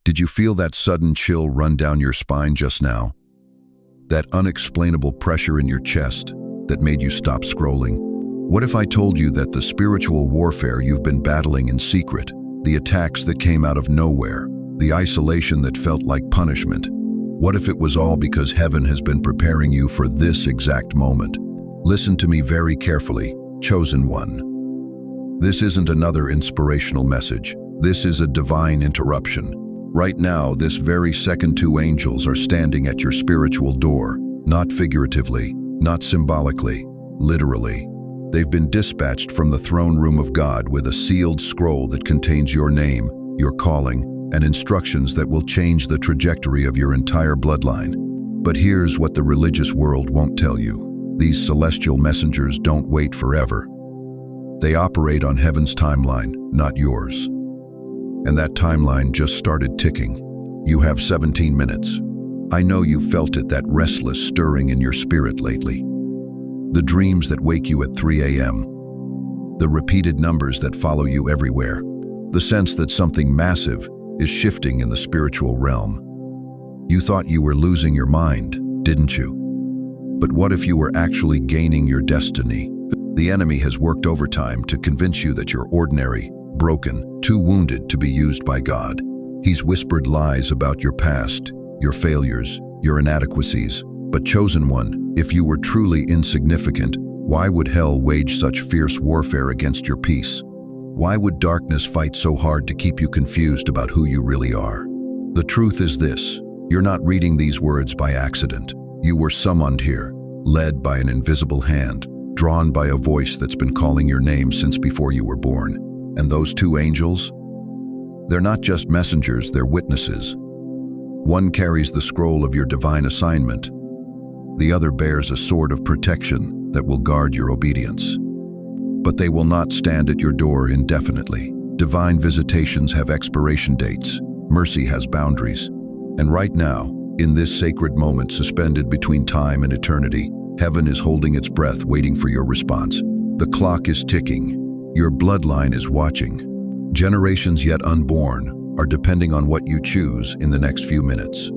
Did you feel that sudden chill run down your spine just now? That unexplainable pressure in your chest that made you stop scrolling? What if I told you that the spiritual warfare you've been battling in secret, the attacks that came out of nowhere, the isolation that felt like punishment, what if it was all because heaven has been preparing you for this exact moment? Listen to me very carefully, chosen one. This isn't another inspirational message. This is a divine interruption. Right now, this very second, two angels are standing at your spiritual door, not figuratively, not symbolically, literally. They've been dispatched from the throne room of God with a sealed scroll that contains your name, your calling, and instructions that will change the trajectory of your entire bloodline. But here's what the religious world won't tell you. These celestial messengers don't wait forever. They operate on heaven's timeline, not yours. And that timeline just started ticking. You have 17 minutes. I know you felt it, that restless stirring in your spirit lately. The dreams that wake you at 3 a.m. The repeated numbers that follow you everywhere. The sense that something massive is shifting in the spiritual realm. You thought you were losing your mind, didn't you? But what if you were actually gaining your destiny? The enemy has worked overtime to convince you that you're ordinary, broken, too wounded to be used by God. He's whispered lies about your past, your failures, your inadequacies. But chosen one, if you were truly insignificant, why would hell wage such fierce warfare against your peace? Why would darkness fight so hard to keep you confused about who you really are? The truth is this: you're not reading these words by accident. You were summoned here, led by an invisible hand, drawn by a voice that's been calling your name since before you were born. And those two angels? They're not just messengers, they're witnesses. One carries the scroll of your divine assignment. The other bears a sword of protection that will guard your obedience. But they will not stand at your door indefinitely. Divine visitations have expiration dates. Mercy has boundaries. And right now, in this sacred moment suspended between time and eternity, heaven is holding its breath, waiting for your response. The clock is ticking. Your bloodline is watching. Generations yet unborn are depending on what you choose in the next few minutes.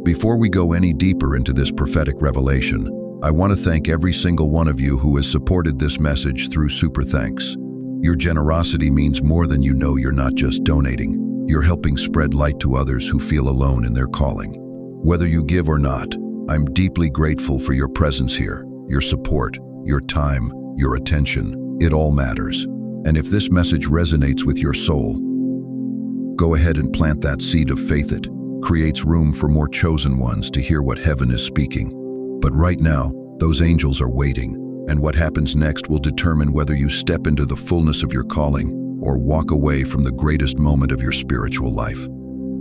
Before we go any deeper into this prophetic revelation, I want to thank every single one of you who has supported this message through Super Thanks. Your generosity means more than you know. You're not just donating, you're helping spread light to others who feel alone in their calling. Whether you give or not, I'm deeply grateful for your presence here, your support, your time, your attention. It all matters. And if this message resonates with your soul, go ahead and plant that seed of faith. It creates room for more chosen ones to hear what heaven is speaking. But right now, those angels are waiting, and what happens next will determine whether you step into the fullness of your calling or walk away from the greatest moment of your spiritual life.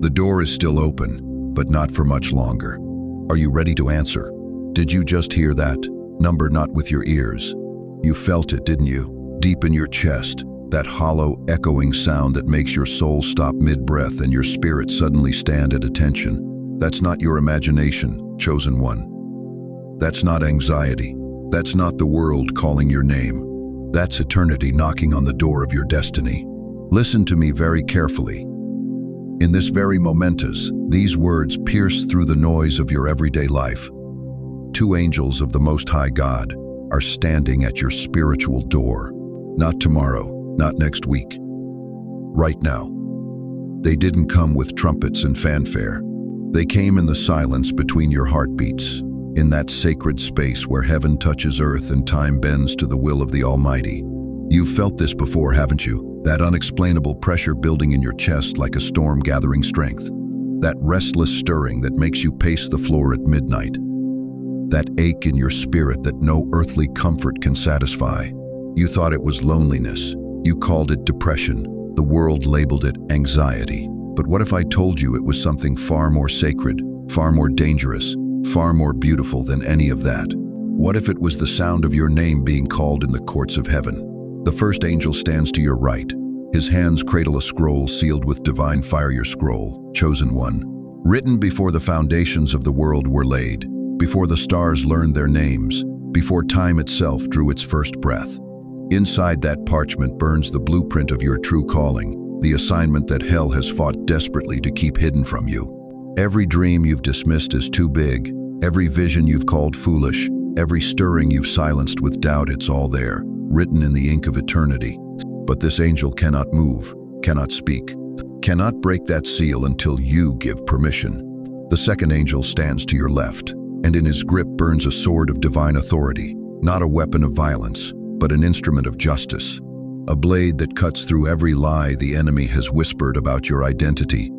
The door is still open, but not for much longer. Are you ready to answer? Did you just hear that? Number not with your ears. You felt it, didn't you? Deep in your chest, that hollow, echoing sound that makes your soul stop mid-breath and your spirit suddenly stand at attention. That's not your imagination, chosen one. That's not anxiety. That's not the world calling your name. That's eternity knocking on the door of your destiny. Listen to me very carefully. In this very momentous, these words pierce through the noise of your everyday life. Two angels of the Most High God are standing at your spiritual door. Not tomorrow, not next week. Right now. They didn't come with trumpets and fanfare. They came in the silence between your heartbeats, in that sacred space where heaven touches earth and time bends to the will of the Almighty. You've felt this before, haven't you? That unexplainable pressure building in your chest like a storm gathering strength. That restless stirring that makes you pace the floor at midnight. That ache in your spirit that no earthly comfort can satisfy. You thought it was loneliness. You called it depression. The world labeled it anxiety. But what if I told you it was something far more sacred, far more dangerous, far more beautiful than any of that? What if it was the sound of your name being called in the courts of heaven? The first angel stands to your right. His hands cradle a scroll sealed with divine fire. Your scroll, chosen one, written before the foundations of the world were laid, before the stars learned their names, before time itself drew its first breath. Inside that parchment burns the blueprint of your true calling, the assignment that hell has fought desperately to keep hidden from you. Every dream you've dismissed as too big, every vision you've called foolish, every stirring you've silenced with doubt, it's all there, written in the ink of eternity. But this angel cannot move, cannot speak, cannot break that seal until you give permission. The second angel stands to your left, and in his grip burns a sword of divine authority, not a weapon of violence, but an instrument of justice. A blade that cuts through every lie the enemy has whispered about your identity.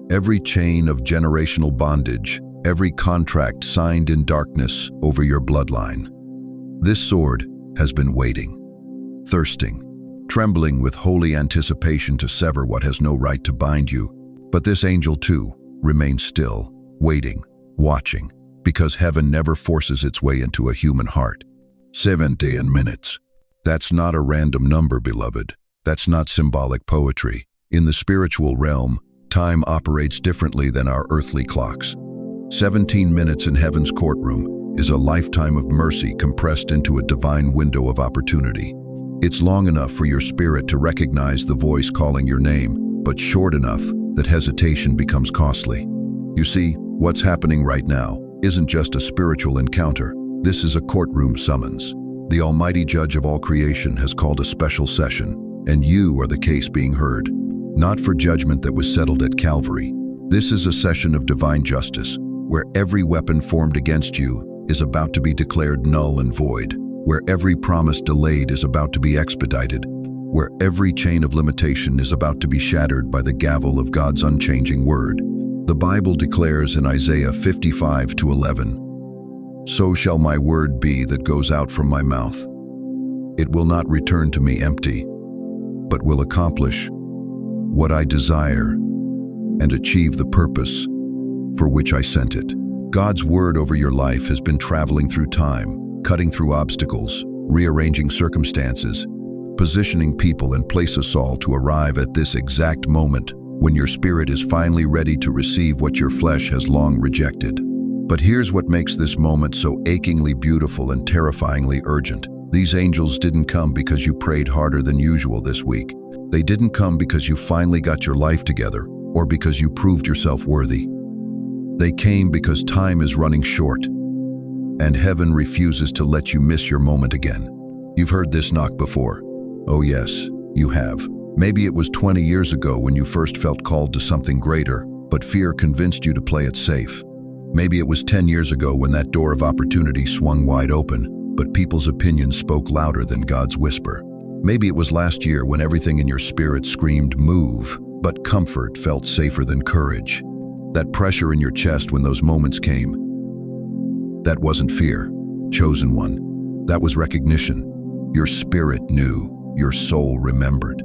Every chain of generational bondage, every contract signed in darkness over your bloodline. This sword has been waiting, thirsting, trembling with holy anticipation to sever what has no right to bind you. But this angel too remains still, waiting, watching, because heaven never forces its way into a human heart. 70 minutes. That's not a random number, beloved. That's not symbolic poetry. In the spiritual realm, time operates differently than our earthly clocks. 17 minutes in heaven's courtroom is a lifetime of mercy compressed into a divine window of opportunity. It's long enough for your spirit to recognize the voice calling your name, but short enough that hesitation becomes costly. You see, what's happening right now isn't just a spiritual encounter. This is a courtroom summons. The Almighty Judge of all creation has called a special session, and you are the case being heard. Not for judgment that was settled at Calvary. This is a session of divine justice, where every weapon formed against you is about to be declared null and void, where every promise delayed is about to be expedited, where every chain of limitation is about to be shattered by the gavel of God's unchanging word. The Bible declares in Isaiah 55:11, "So shall my word be that goes out from my mouth. It will not return to me empty, but will accomplish what I desire and achieve the purpose for which I sent it." God's word over your life has been traveling through time, cutting through obstacles, rearranging circumstances, positioning people and place us all to arrive at this exact moment when your spirit is finally ready to receive what your flesh has long rejected. But here's what makes this moment so achingly beautiful and terrifyingly urgent. These angels didn't come because you prayed harder than usual this week. They didn't come because you finally got your life together or because you proved yourself worthy. They came because time is running short, and heaven refuses to let you miss your moment again. You've heard this knock before. Oh yes, you have. Maybe it was 20 years ago when you first felt called to something greater, but fear convinced you to play it safe. Maybe it was 10 years ago when that door of opportunity swung wide open, but people's opinions spoke louder than God's whisper. Maybe it was last year when everything in your spirit screamed, "Move," but comfort felt safer than courage. That pressure in your chest when those moments came, that wasn't fear, chosen one. That was recognition. Your spirit knew, your soul remembered.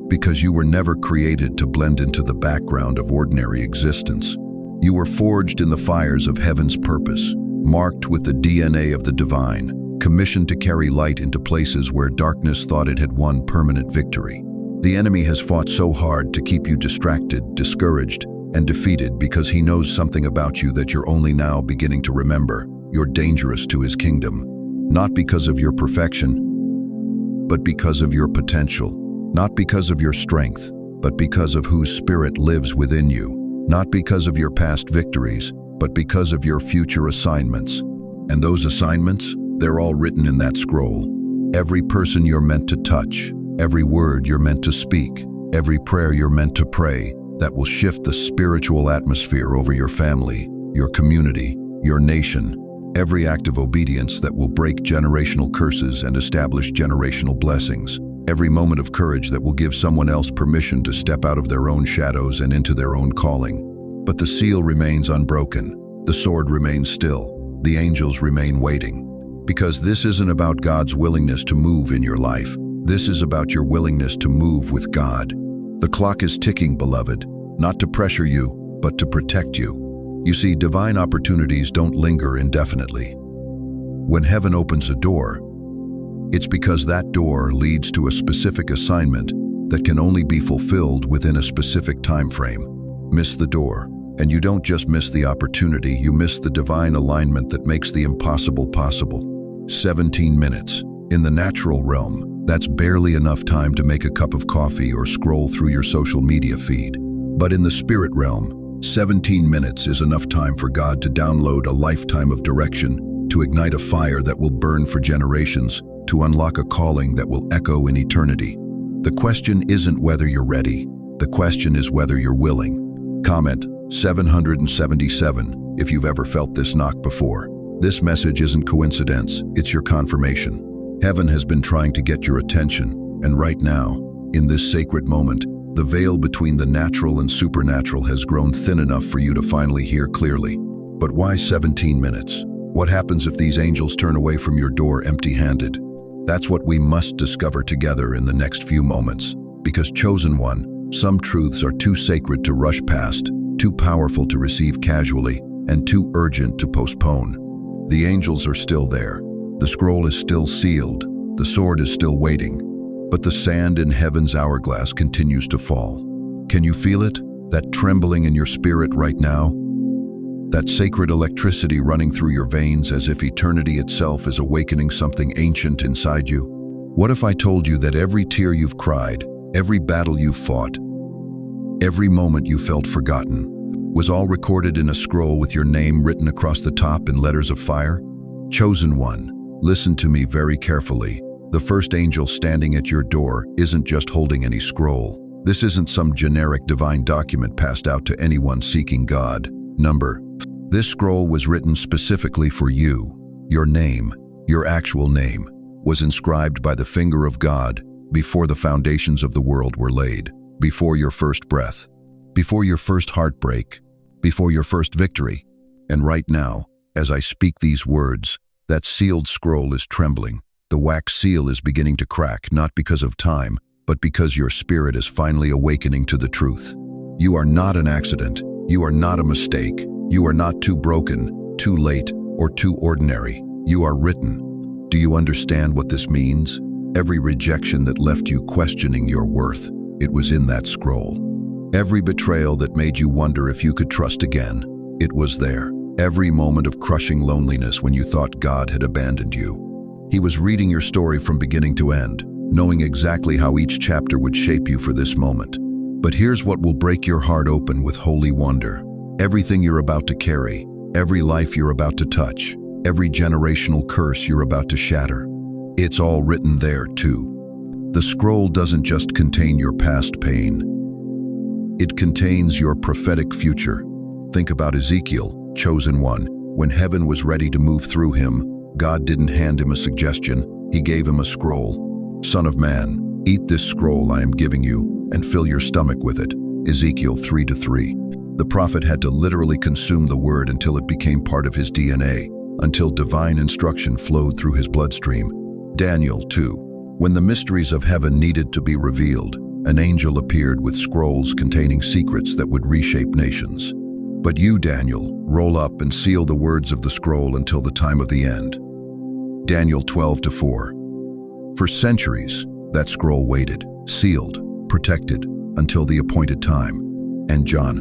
Because you were never created to blend into the background of ordinary existence. You were forged in the fires of heaven's purpose, marked with the DNA of the divine, commissioned to carry light into places where darkness thought it had won permanent victory. The enemy has fought so hard to keep you distracted, discouraged, and defeated because he knows something about you that you're only now beginning to remember. You're dangerous to his kingdom, not because of your perfection, but because of your potential. Not because of your strength, but because of whose spirit lives within you. Not because of your past victories, but because of your future assignments. And those assignments, they're all written in that scroll. Every person you're meant to touch, every word you're meant to speak, every prayer you're meant to pray, that will shift the spiritual atmosphere over your family, your community, your nation. Every act of obedience that will break generational curses and establish generational blessings. Every moment of courage that will give someone else permission to step out of their own shadows and into their own calling. But the seal remains unbroken. The sword remains still. The angels remain waiting. Because this isn't about God's willingness to move in your life. This is about your willingness to move with God. The clock is ticking, beloved, not to pressure you, but to protect you. You see, divine opportunities don't linger indefinitely. When heaven opens a door, it's because that door leads to a specific assignment that can only be fulfilled within a specific time frame. Miss the door, and you don't just miss the opportunity, you miss the divine alignment that makes the impossible possible. 17 minutes. In the natural realm, That's barely enough time to make a cup of coffee or scroll through your social media feed. But in the spirit realm, 17 minutes is enough time for God to download a lifetime of direction, to ignite a fire that will burn for generations, to unlock a calling that will echo in eternity. The question isn't whether you're ready. The question is whether you're willing. Comment 777 if you've ever felt this knock before. This message isn't coincidence, it's your confirmation. Heaven has been trying to get your attention, and right now, in this sacred moment, the veil between the natural and supernatural has grown thin enough for you to finally hear clearly. But why 17 minutes? What happens if these angels turn away from your door empty-handed? That's what we must discover together in the next few moments. Because, chosen one, some truths are too sacred to rush past, too powerful to receive casually, and too urgent to postpone. The angels are still there. The scroll is still sealed. The sword is still waiting. But the sand in heaven's hourglass continues to fall. Can you feel it? That trembling in your spirit right now? That sacred electricity running through your veins as if eternity itself is awakening something ancient inside you? What if I told you that every tear you've cried, every battle you've fought, every moment you felt forgotten, was all recorded in a scroll with your name written across the top in letters of fire? Chosen one, listen to me very carefully. The first angel standing at your door isn't just holding any scroll. This isn't some generic divine document passed out to anyone seeking God. This scroll was written specifically for you. Your name, your actual name, was inscribed by the finger of God before the foundations of the world were laid, before your first breath, before your first heartbreak, before your first victory. And right now, as I speak these words, that sealed scroll is trembling. The wax seal is beginning to crack, not because of time, but because your spirit is finally awakening to the truth. You are not an accident. You are not a mistake. You are not too broken, too late, or too ordinary. You are written. Do you understand what this means? Every rejection that left you questioning your worth, it was in that scroll. Every betrayal that made you wonder if you could trust again, it was there. Every moment of crushing loneliness when you thought God had abandoned you. He was reading your story from beginning to end, knowing exactly how each chapter would shape you for this moment. But here's what will break your heart open with holy wonder. Everything you're about to carry, every life you're about to touch, every generational curse you're about to shatter, it's all written there too. The scroll doesn't just contain your past pain. It contains your prophetic future. Think about Ezekiel, chosen one. When heaven was ready to move through him, God didn't hand him a suggestion, he gave him a scroll. Son of man, eat this scroll I am giving you, and fill your stomach with it. Ezekiel 3:3. The prophet had to literally consume the word until it became part of his DNA, until divine instruction flowed through his bloodstream. Daniel 2. When the mysteries of heaven needed to be revealed, an angel appeared with scrolls containing secrets that would reshape nations. But you, Daniel, roll up and seal the words of the scroll until the time of the end. Daniel 12:4. For centuries, that scroll waited, sealed, protected, until the appointed time. And John,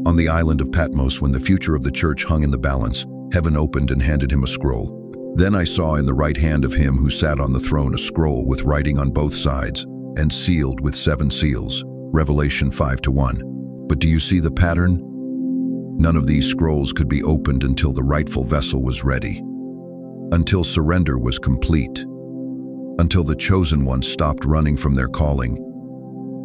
on the island of Patmos, when the future of the church hung in the balance, heaven opened and handed him a scroll. Then I saw in the right hand of him who sat on the throne a scroll with writing on both sides, and sealed with 7 seals. Revelation 5:1. But do you see the pattern? None of these scrolls could be opened until the rightful vessel was ready, until surrender was complete, until the chosen ones stopped running from their calling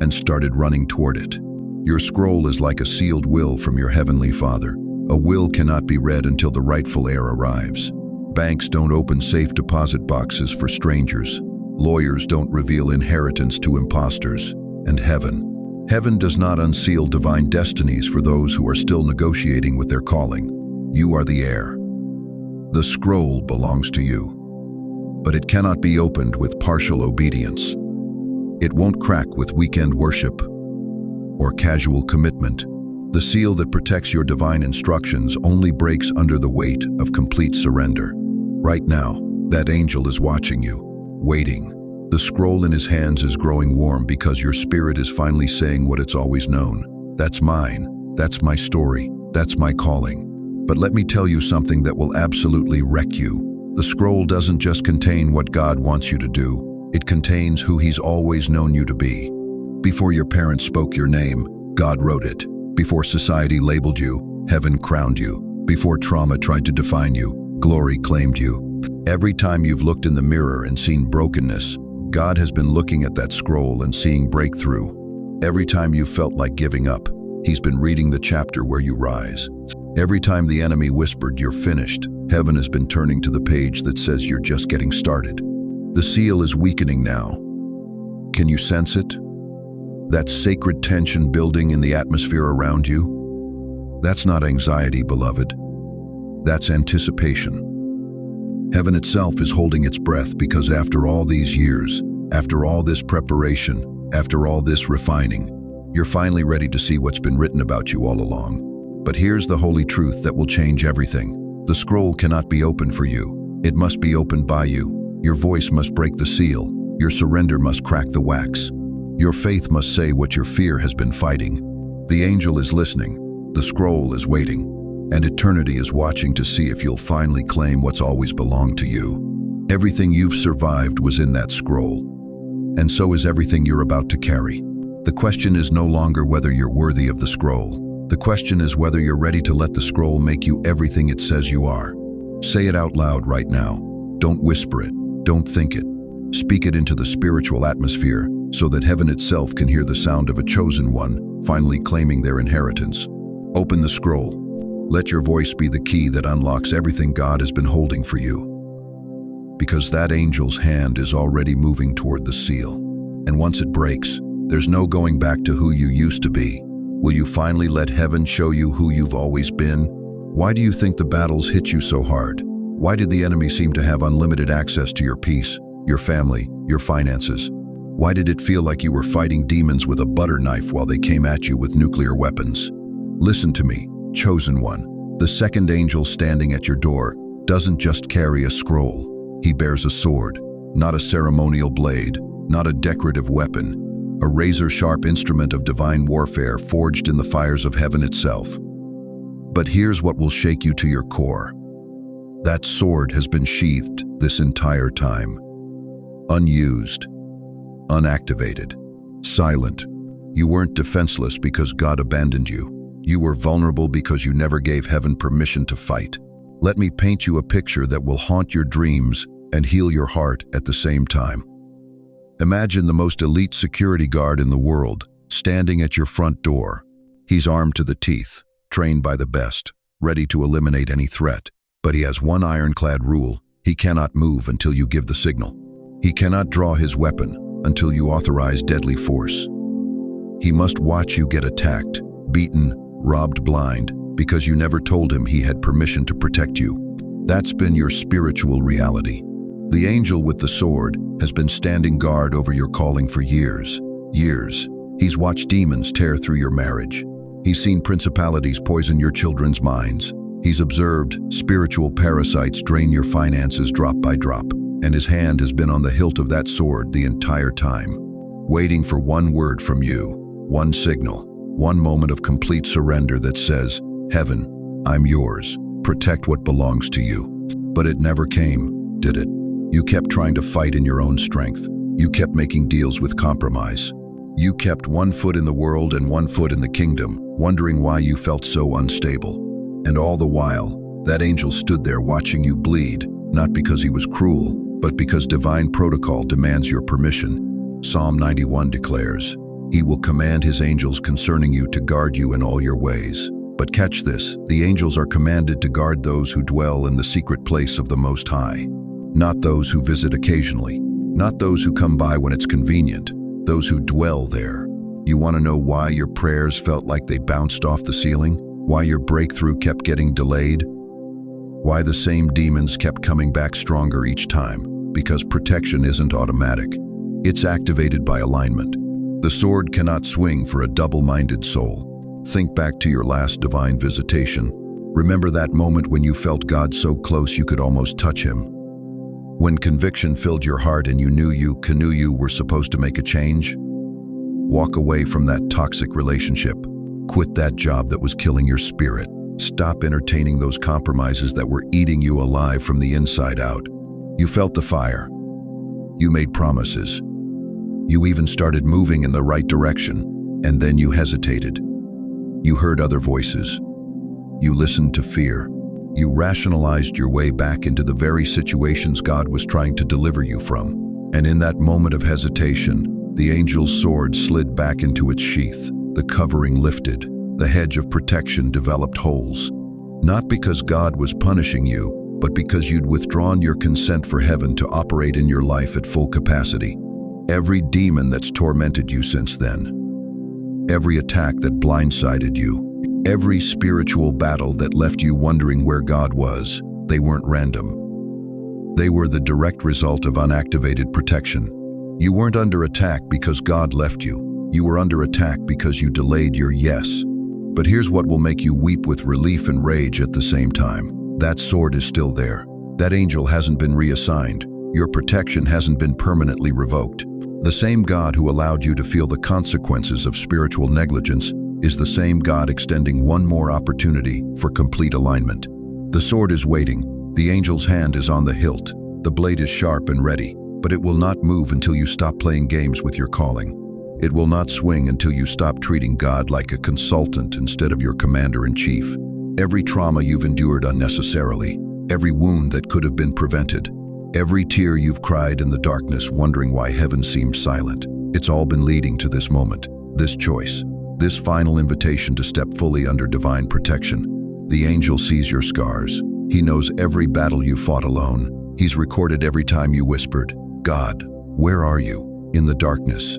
and started running toward it. Your scroll is like a sealed will from your heavenly Father. A will cannot be read until the rightful heir arrives. Banks don't open safe deposit boxes for strangers. Lawyers don't reveal inheritance to imposters. And heaven does not unseal divine destinies for those who are still negotiating with their calling. You are the heir. The scroll belongs to you, but it cannot be opened with partial obedience. It won't crack with weekend worship or casual commitment. The seal that protects your divine instructions only breaks under the weight of complete surrender. Right now, that angel is watching you, waiting. The scroll in his hands is growing warm because your spirit is finally saying what it's always known. That's mine. That's my story. That's my calling. But let me tell you something that will absolutely wreck you. The scroll doesn't just contain what God wants you to do, it contains who He's always known you to be. Before your parents spoke your name, God wrote it. Before society labeled you, heaven crowned you. Before trauma tried to define you, glory claimed you. Every time you've looked in the mirror and seen brokenness, God has been looking at that scroll and seeing breakthrough. Every time you felt like giving up, He's been reading the chapter where you rise. Every time the enemy whispered you're finished, heaven has been turning to the page that says you're just getting started. The seal is weakening now. Can you sense it? That sacred tension building in the atmosphere around you? That's not anxiety, beloved. That's anticipation. Heaven itself is holding its breath because after all these years, after all this preparation, after all this refining, you're finally ready to see what's been written about you all along. But here's the holy truth that will change everything. The scroll cannot be opened for you. It must be opened by you. Your voice must break the seal. Your surrender must crack the wax. Your faith must say what your fear has been fighting. The angel is listening. The scroll is waiting. And eternity is watching to see if you'll finally claim what's always belonged to you. Everything you've survived was in that scroll. And so is everything you're about to carry. The question is no longer whether you're worthy of the scroll. The question is whether you're ready to let the scroll make you everything it says you are. Say it out loud right now. Don't whisper it. Don't think it. Speak it into the spiritual atmosphere so that heaven itself can hear the sound of a chosen one finally claiming their inheritance. Open the scroll. Let your voice be the key that unlocks everything God has been holding for you. Because that angel's hand is already moving toward the seal. And once it breaks, there's no going back to who you used to be. Will you finally let heaven show you who you've always been? Why do you think the battles hit you so hard? Why did the enemy seem to have unlimited access to your peace, your family, your finances? Why did it feel like you were fighting demons with a butter knife while they came at you with nuclear weapons? Listen to me, chosen one. The second angel standing at your door doesn't just carry a scroll. He bears a sword, not a ceremonial blade, not a decorative weapon, a razor-sharp instrument of divine warfare forged in the fires of heaven itself. But here's what will shake you to your core. That sword has been sheathed this entire time. Unused, unactivated, silent. You weren't defenseless because God abandoned you. You were vulnerable because you never gave heaven permission to fight. Let me paint you a picture that will haunt your dreams and heal your heart at the same time. Imagine the most elite security guard in the world, standing at your front door. He's armed to the teeth, trained by the best, ready to eliminate any threat. But he has one ironclad rule: he cannot move until you give the signal. He cannot draw his weapon until you authorize deadly force. He must watch you get attacked, beaten, robbed blind, because you never told him he had permission to protect you. That's been your spiritual reality. The angel with the sword has been standing guard over your calling for years. He's watched demons tear through your marriage. He's seen principalities poison your children's minds. He's observed spiritual parasites drain your finances drop by drop. And his hand has been on the hilt of that sword the entire time, waiting for one word from you, one signal, one moment of complete surrender that says, "Heaven, I'm yours. Protect what belongs to you." But it never came, did it? You kept trying to fight in your own strength. You kept making deals with compromise. You kept one foot in the world and one foot in the kingdom, wondering why you felt so unstable. And all the while, that angel stood there watching you bleed, not because he was cruel, but because divine protocol demands your permission. Psalm 91 declares, "He will command his angels concerning you to guard you in all your ways." But catch this, the angels are commanded to guard those who dwell in the secret place of the Most High. Not those who visit occasionally, not those who come by when it's convenient, those who dwell there. You want to know why your prayers felt like they bounced off the ceiling? Why your breakthrough kept getting delayed? Why the same demons kept coming back stronger each time? Because protection isn't automatic. It's activated by alignment. The sword cannot swing for a double-minded soul. Think back to your last divine visitation. Remember that moment when you felt God so close you could almost touch him? When conviction filled your heart and you knew you were supposed to make a change? Walk away from that toxic relationship. Quit that job that was killing your spirit. Stop entertaining those compromises that were eating you alive from the inside out. You felt the fire. You made promises. You even started moving in the right direction, and then you hesitated. You heard other voices. You listened to fear. You rationalized your way back into the very situations God was trying to deliver you from. And in that moment of hesitation, the angel's sword slid back into its sheath. The covering lifted. The hedge of protection developed holes. Not because God was punishing you, but because you'd withdrawn your consent for heaven to operate in your life at full capacity. Every demon that's tormented you since then, every attack that blindsided you, every spiritual battle that left you wondering where God was, they weren't random. They were the direct result of unactivated protection. You weren't under attack because God left you. You were under attack because you delayed your yes. But here's what will make you weep with relief and rage at the same time. That sword is still there. That angel hasn't been reassigned. Your protection hasn't been permanently revoked. The same God who allowed you to feel the consequences of spiritual negligence is the same God extending one more opportunity for complete alignment. The sword is waiting. The angel's hand is on the hilt. The blade is sharp and ready, but it will not move until you stop playing games with your calling. It will not swing until you stop treating God like a consultant instead of your commander-in-chief. Every trauma you've endured unnecessarily, every wound that could have been prevented, every tear you've cried in the darkness wondering why heaven seemed silent, it's all been leading to this moment, this choice, this final invitation to step fully under divine protection. The angel sees your scars. He knows every battle you fought alone. He's recorded every time you whispered, "God, where are you?" in the darkness.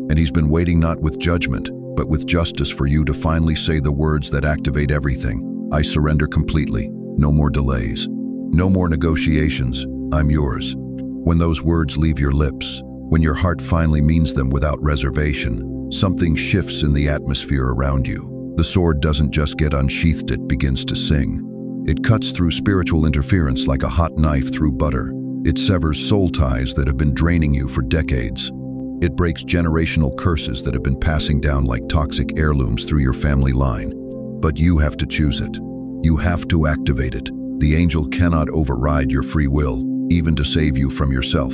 And he's been waiting not with judgment, but with justice for you to finally say the words that activate everything. I surrender completely. No more delays. No more negotiations. I'm yours. When those words leave your lips, when your heart finally means them without reservation, something shifts in the atmosphere around you. The sword doesn't just get unsheathed, it begins to sing. It cuts through spiritual interference like a hot knife through butter. It severs soul ties that have been draining you for decades. It breaks generational curses that have been passing down like toxic heirlooms through your family line. But you have to choose it. You have to activate it. The angel cannot override your free will, even to save you from yourself.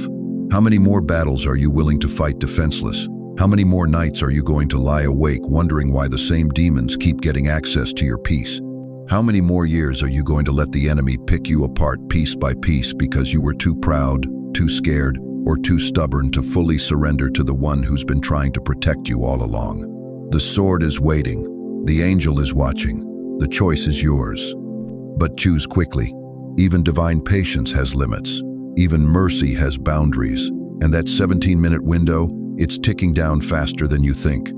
How many more battles are you willing to fight defenseless? How many more nights are you going to lie awake wondering why the same demons keep getting access to your peace? How many more years are you going to let the enemy pick you apart piece by piece because you were too proud, too scared, or too stubborn to fully surrender to the one who's been trying to protect you all along? The sword is waiting. The angel is watching. The choice is yours. But choose quickly. Even divine patience has limits. Even mercy has boundaries. And that 17-minute window, it's ticking down faster than you think.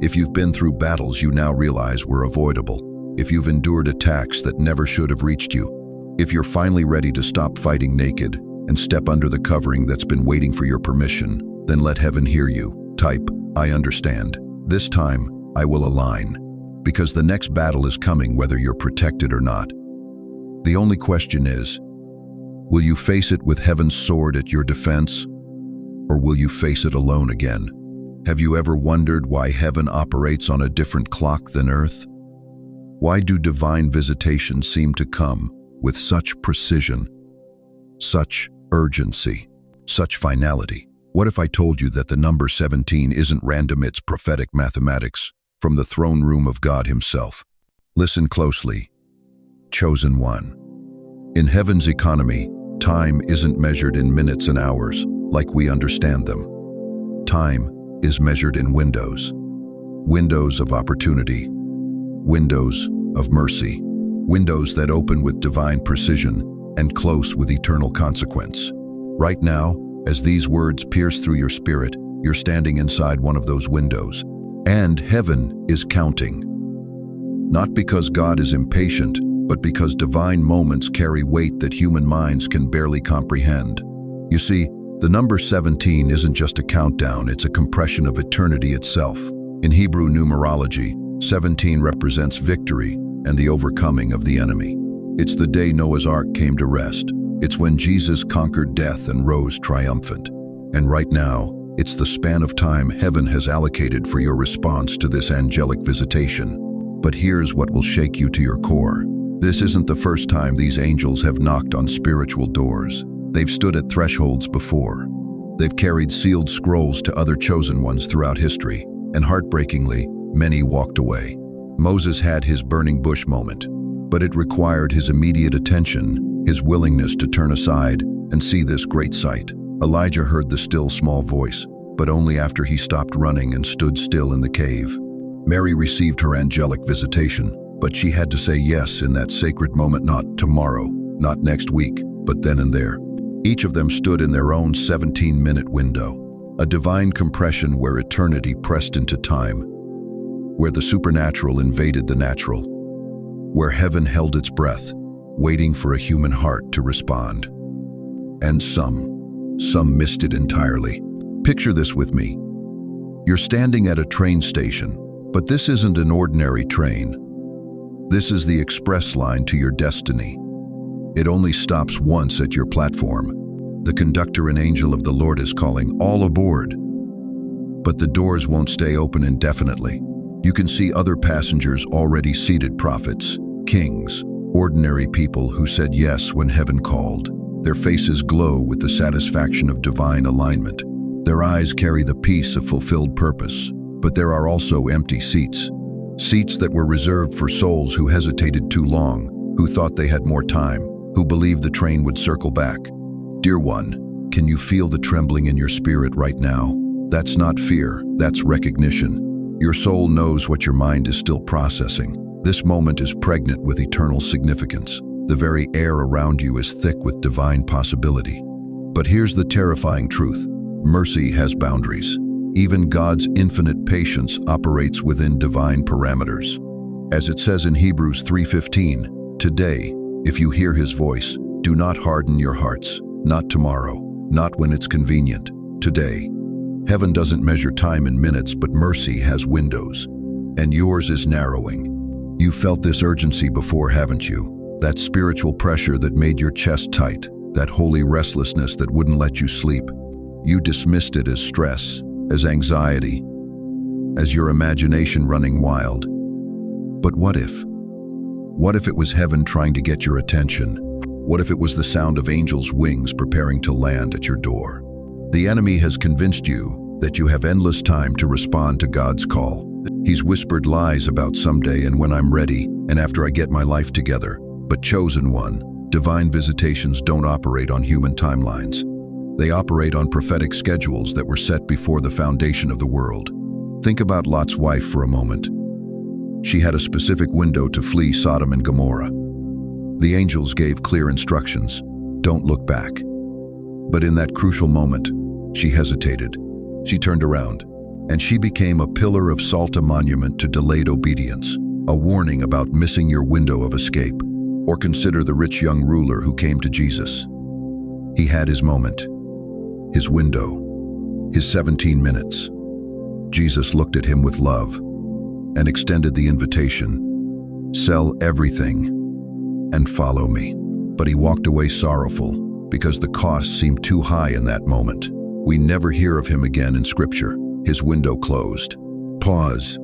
If you've been through battles you now realize were avoidable, if you've endured attacks that never should have reached you, if you're finally ready to stop fighting naked and step under the covering that's been waiting for your permission, then let heaven hear you. Type, I understand. This time, I will align. Because the next battle is coming whether you're protected or not. The only question is, will you face it with heaven's sword at your defense? Or will you face it alone again? Have you ever wondered why heaven operates on a different clock than earth? Why do divine visitations seem to come with such precision, such urgency, such finality? What if I told you that the number 17 isn't random, it's prophetic mathematics from the throne room of God himself? Listen closely. Chosen one. In heaven's economy, time isn't measured in minutes and hours like we understand them. Time is measured in windows. Windows of opportunity. Windows of mercy. Windows that open with divine precision and close with eternal consequence. Right now, as these words pierce through your spirit, you're standing inside one of those windows. And heaven is counting. Not because God is impatient, but because divine moments carry weight that human minds can barely comprehend. You see, the number 17 isn't just a countdown, it's a compression of eternity itself. In Hebrew numerology, 17 represents victory and the overcoming of the enemy. It's the day Noah's Ark came to rest. It's when Jesus conquered death and rose triumphant. And right now, it's the span of time heaven has allocated for your response to this angelic visitation. But here's what will shake you to your core. This isn't the first time these angels have knocked on spiritual doors. They've stood at thresholds before. They've carried sealed scrolls to other chosen ones throughout history, and heartbreakingly, many walked away. Moses had his burning bush moment, but it required his immediate attention, his willingness to turn aside and see this great sight. Elijah heard the still small voice, but only after he stopped running and stood still in the cave. Mary received her angelic visitation, but she had to say yes in that sacred moment, not tomorrow, not next week, but then and there. Each of them stood in their own 17-minute window, a divine compression where eternity pressed into time, where the supernatural invaded the natural, where heaven held its breath, waiting for a human heart to respond. And some missed it entirely. Picture this with me. You're standing at a train station, but this isn't an ordinary train. This is the express line to your destiny. It only stops once at your platform. The conductor and angel of the Lord is calling, "All aboard." But the doors won't stay open indefinitely. You can see other passengers already seated: prophets, kings, ordinary people who said yes when heaven called. Their faces glow with the satisfaction of divine alignment. Their eyes carry the peace of fulfilled purpose. But there are also empty seats. Seats that were reserved for souls who hesitated too long, who thought they had more time, who believed the train would circle back. Dear one, can you feel the trembling in your spirit right now? That's not fear, that's recognition. Your soul knows what your mind is still processing. This moment is pregnant with eternal significance. The very air around you is thick with divine possibility. But here's the terrifying truth. Mercy has boundaries. Even God's infinite patience operates within divine parameters. As it says in Hebrews 3:15, "Today, if you hear his voice, do not harden your hearts. Not tomorrow, not when it's convenient. Today." Heaven doesn't measure time in minutes, but mercy has windows. And yours is narrowing. You felt this urgency before, haven't you? That spiritual pressure that made your chest tight, that holy restlessness that wouldn't let you sleep. You dismissed it as stress, as anxiety, as your imagination running wild. But what if? What if it was heaven trying to get your attention? What if it was the sound of angels' wings preparing to land at your door? The enemy has convinced you that you have endless time to respond to God's call. He's whispered lies about someday and when I'm ready and after I get my life together. But chosen one, divine visitations don't operate on human timelines. They operate on prophetic schedules that were set before the foundation of the world. Think about Lot's wife for a moment. She had a specific window to flee Sodom and Gomorrah. The angels gave clear instructions: don't look back. But in that crucial moment, she hesitated. She turned around, and she became a pillar of salt, a monument to delayed obedience, a warning about missing your window of escape. Or consider the rich young ruler who came to Jesus. He had his moment, his window, his 17 minutes. Jesus looked at him with love and extended the invitation: sell everything and follow me. But he walked away sorrowful because the cost seemed too high in that moment. We never hear of him again in Scripture. His window closed. Pause.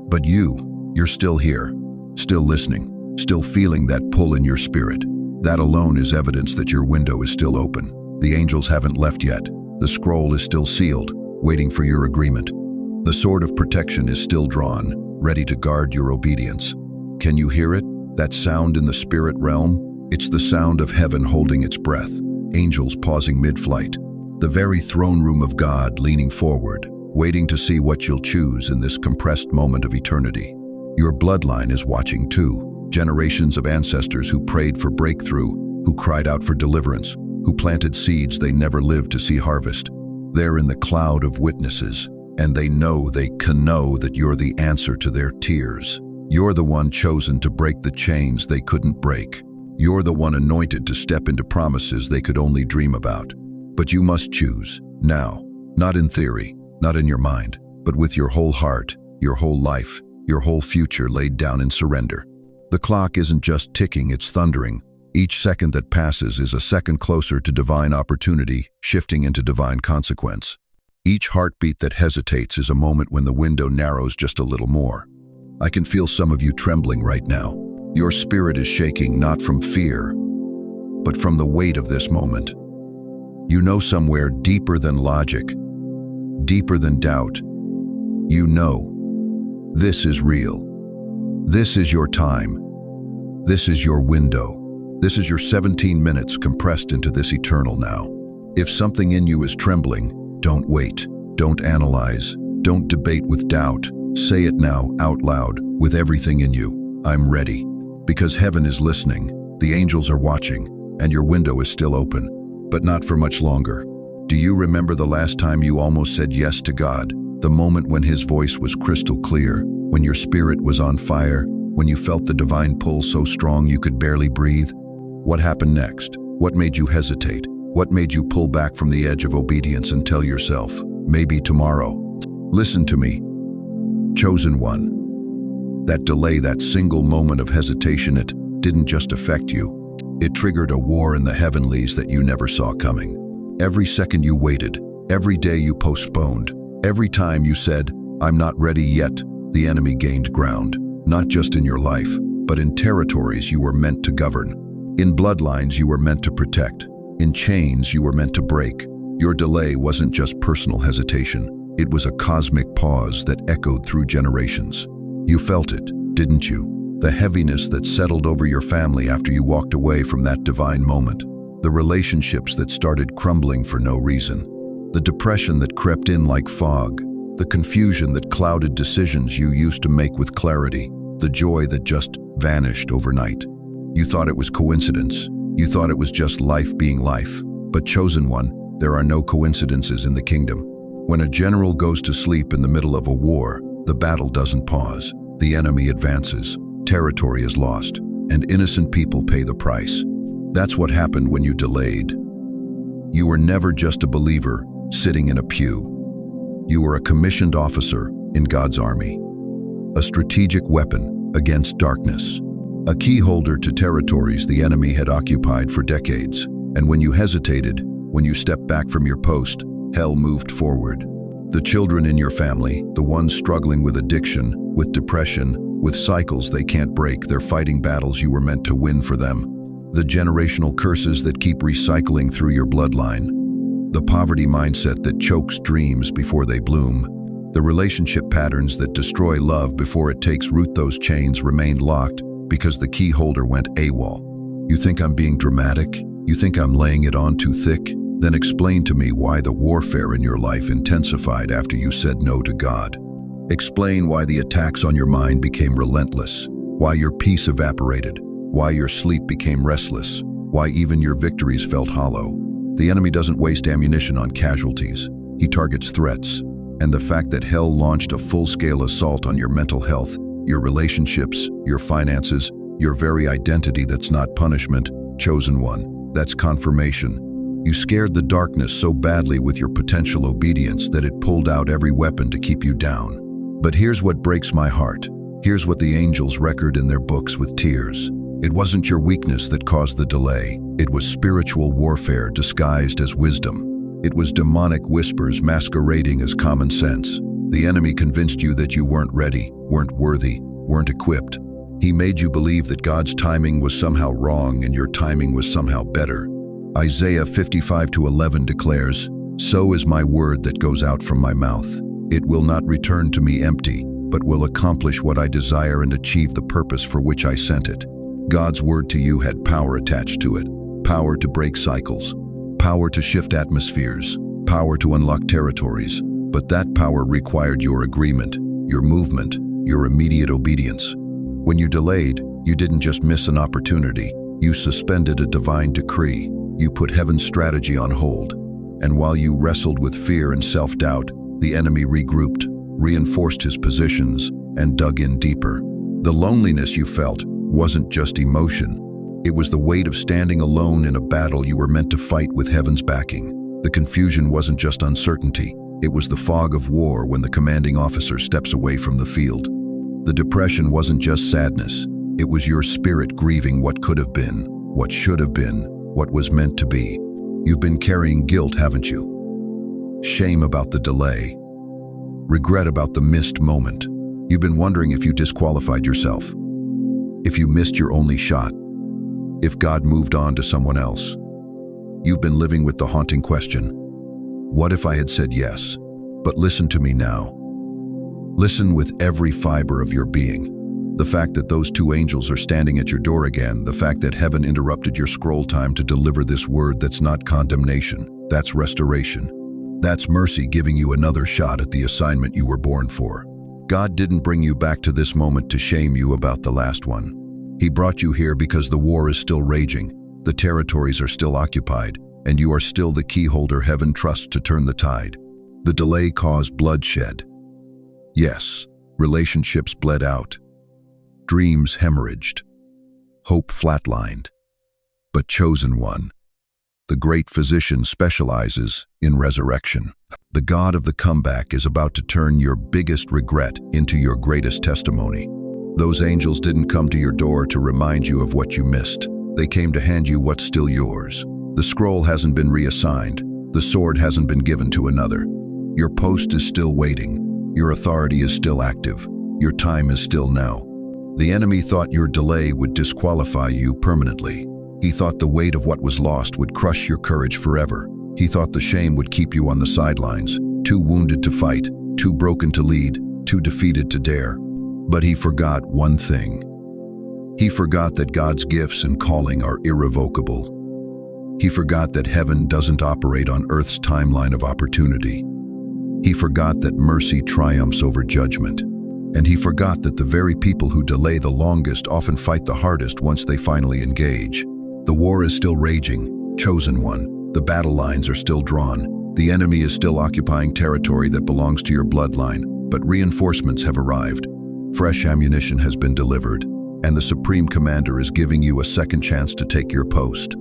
But you're still here, still listening, still feeling that pull in your spirit. That alone is evidence that your window is still open. The angels haven't left yet. The scroll is still sealed, waiting for your agreement. The sword of protection is still drawn, ready to guard your obedience. Can you hear it? That sound in the spirit realm? It's the sound of heaven holding its breath, angels pausing mid-flight, the very throne room of God leaning forward, waiting to see what you'll choose in this compressed moment of eternity. Your bloodline is watching too. Generations of ancestors who prayed for breakthrough, who cried out for deliverance, who planted seeds they never lived to see harvest. They're in the cloud of witnesses, and they can know that you're the answer to their tears. You're the one chosen to break the chains they couldn't break. You're the one anointed to step into promises they could only dream about. But you must choose, now, not in theory, not in your mind, but with your whole heart, your whole life, your whole future laid down in surrender. The clock isn't just ticking, it's thundering. Each second that passes is a second closer to divine opportunity, shifting into divine consequence. Each heartbeat that hesitates is a moment when the window narrows just a little more. I can feel some of you trembling right now. Your spirit is shaking not from fear, but from the weight of this moment. You know somewhere deeper than logic, deeper than doubt, you know this is real. This is your time. This is your window. This is your 17 minutes compressed into this eternal now. If something in you is trembling, don't wait. Don't analyze. Don't debate with doubt. Say it now, out loud, with everything in you. I'm ready. Because heaven is listening, the angels are watching, and your window is still open, but not for much longer. Do you remember the last time you almost said yes to God? The moment when His voice was crystal clear, when your spirit was on fire, when you felt the divine pull so strong you could barely breathe? What happened next? What made you hesitate? What made you pull back from the edge of obedience and tell yourself, maybe tomorrow? Listen to me, chosen one. That delay, that single moment of hesitation, it didn't just affect you. It triggered a war in the heavenlies that you never saw coming. Every second you waited, every day you postponed, every time you said, I'm not ready yet, the enemy gained ground, not just in your life, but in territories you were meant to govern, in bloodlines you were meant to protect, in chains you were meant to break. Your delay wasn't just personal hesitation, it was a cosmic pause that echoed through generations. You felt it, didn't you? The heaviness that settled over your family after you walked away from that divine moment. The relationships that started crumbling for no reason. The depression that crept in like fog. The confusion that clouded decisions you used to make with clarity. The joy that just vanished overnight. You thought it was coincidence. You thought it was just life being life. But chosen one, there are no coincidences in the kingdom. When a general goes to sleep in the middle of a war, the battle doesn't pause. The enemy advances. Territory is lost, and innocent people pay the price. That's what happened when you delayed. You were never just a believer sitting in a pew. You were a commissioned officer in God's army, a strategic weapon against darkness, a key holder to territories the enemy had occupied for decades. And when you hesitated, when you stepped back from your post, hell moved forward. The children in your family, the ones struggling with addiction, with depression, with cycles they can't break, they're fighting battles you were meant to win for them. The generational curses that keep recycling through your bloodline. The poverty mindset that chokes dreams before they bloom. The relationship patterns that destroy love before it takes root. Those chains remained locked because the key holder went AWOL. You think I'm being dramatic? You think I'm laying it on too thick? Then explain to me why the warfare in your life intensified after you said no to God. Explain why the attacks on your mind became relentless, why your peace evaporated, why your sleep became restless, why even your victories felt hollow. The enemy doesn't waste ammunition on casualties. He targets threats. And the fact that hell launched a full-scale assault on your mental health, your relationships, your finances, your very identity, that's not punishment, chosen one, that's confirmation. You scared the darkness so badly with your potential obedience that it pulled out every weapon to keep you down. But here's what breaks my heart. Here's what the angels record in their books with tears. It wasn't your weakness that caused the delay. It was spiritual warfare disguised as wisdom. It was demonic whispers masquerading as common sense. The enemy convinced you that you weren't ready, weren't worthy, weren't equipped. He made you believe that God's timing was somehow wrong and your timing was somehow better. Isaiah 55:11 declares, "So is my word that goes out from my mouth. It will not return to me empty, but will accomplish what I desire and achieve the purpose for which I sent it." God's word to you had power attached to it. Power to break cycles. Power to shift atmospheres. Power to unlock territories. But that power required your agreement, your movement, your immediate obedience. When you delayed, you didn't just miss an opportunity. You suspended a divine decree. You put heaven's strategy on hold. And while you wrestled with fear and self-doubt, the enemy regrouped, reinforced his positions, and dug in deeper. The loneliness you felt wasn't just emotion. It was the weight of standing alone in a battle you were meant to fight with heaven's backing. The confusion wasn't just uncertainty. It was the fog of war when the commanding officer steps away from the field. The depression wasn't just sadness. It was your spirit grieving what could have been, what should have been, what was meant to be. You've been carrying guilt, haven't you? Shame about the delay. Regret about the missed moment. You've been wondering if you disqualified yourself, if you missed your only shot, if God moved on to someone else. You've been living with the haunting question, what if I had said yes? But listen to me now. Listen with every fiber of your being. The fact that those two angels are standing at your door again, the fact that heaven interrupted your scroll time to deliver this word, that's not condemnation, that's restoration. That's mercy giving you another shot at the assignment you were born for. God didn't bring you back to this moment to shame you about the last one. He brought you here because the war is still raging, the territories are still occupied, and you are still the key holder heaven trusts to turn the tide. The delay caused bloodshed. Yes, relationships bled out. Dreams hemorrhaged. Hope flatlined. But chosen one, the great physician, specializes in resurrection. The God of the comeback is about to turn your biggest regret into your greatest testimony. Those angels didn't come to your door to remind you of what you missed. They came to hand you what's still yours. The scroll hasn't been reassigned. The sword hasn't been given to another. Your post is still waiting. Your authority is still active. Your time is still now. The enemy thought your delay would disqualify you permanently. He thought the weight of what was lost would crush your courage forever. He thought the shame would keep you on the sidelines, too wounded to fight, too broken to lead, too defeated to dare. But he forgot one thing. He forgot that God's gifts and calling are irrevocable. He forgot that heaven doesn't operate on earth's timeline of opportunity. He forgot that mercy triumphs over judgment. And he forgot that the very people who delay the longest often fight the hardest once they finally engage. The war is still raging, chosen one. The battle lines are still drawn. The enemy is still occupying territory that belongs to your bloodline, but reinforcements have arrived. Fresh ammunition has been delivered, and the Supreme Commander is giving you a second chance to take your post.